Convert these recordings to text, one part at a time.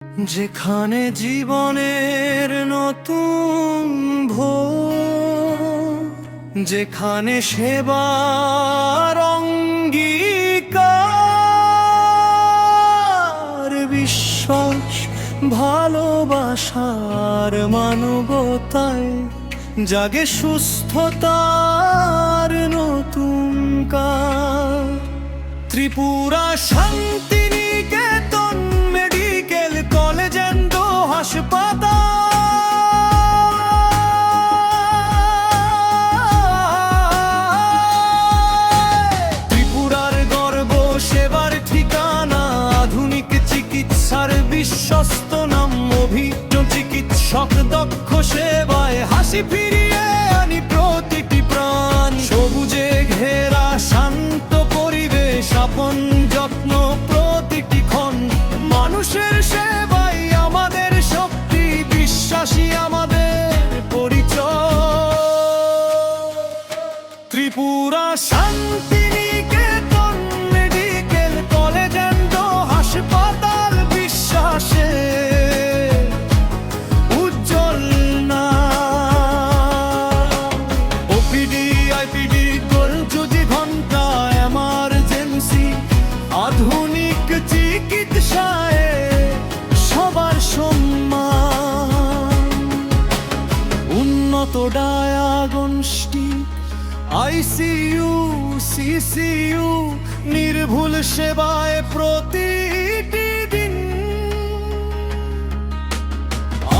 যেখানে জীবনের নতুন ভোর, যেখানে সেবার অঙ্গীকার, বিশ্বাস ভালোবাসার মানবতায় জাগে সুস্থতার নতুন কাল। Tripura Shantiniketan medical college and হাসপাতাল, ত্রিপুরার গর্ব সেবার ঠিকানা, আধুনিক চিকিৎসার বিশ্বস্ত নাম, অভিজ্ঞ চিকিৎসক দক্ষ সেবায় হাসি ফিরিয়ে আনি প্রতিটি প্রাণ। সবুজে ঘেরা শান্ত পরিবেশ, আপন যত্ন প্রতিটি ক্ষণ, মানুষের সেবাই আমাদের শক্তি, বিশ্বাসী আমাদের পরিচয়। Tripura Shantiniketan medical college and হাসপাতাল, বিশ্বাসে উজ্জ্বল না। ওপিডি আইপিডি গোলযোজি ঘন্টা, এমার্জেন্সি আধুনিক চিকিৎসায় সবার সম্মান। উন্নত ডায়াগনস্টিক আইসিইউ সিসিইউ, নির্ভুল সেবায় প্রতিটি দিন।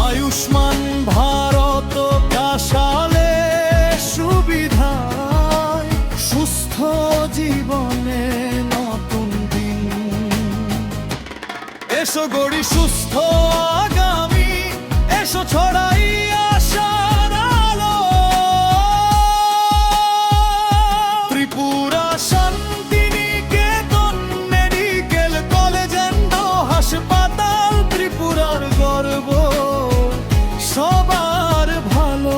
আয়ুষ্মান ভারত কাশালে সুবিধায় সুস্থ জীবনে নতুন দিন। এসো গড়ি সুস্থ আগামী, এসো ছড়াই আশার আলো। Tripura Shantiniketan medical college and হাসপাতাল, ত্রিপুরার গর্ব সবার ভালো।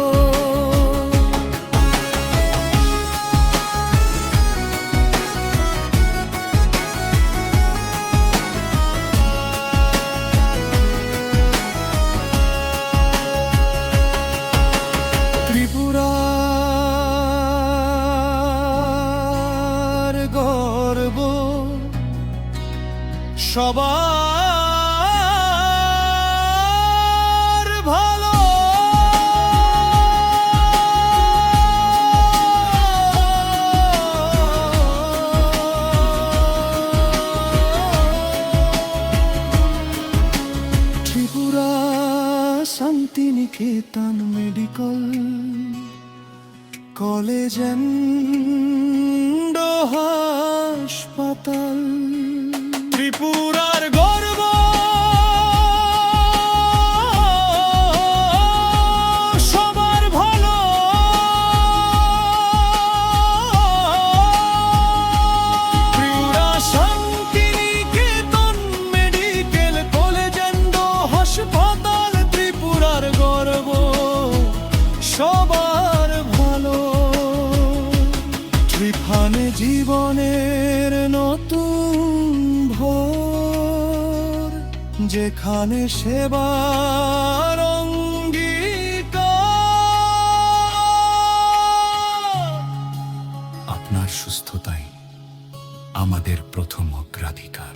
ত্রিপুরার গর্ব সবার ভালো। Tripura Shantiniketan medical college and হাসপাতাল, ত্রিপুরার গর্ব সবার ভালো। Tripura Shantiniketan medical college and হাসপাতাল, ত্রিপুরার গর্ব সবার ভালো। ত্রিফানে জীবনের নতুন ভোর, যেখানে সেবার অঙ্গীকার। আপনার সুস্থতাই আমাদের প্রথম অগ্রাধিকার।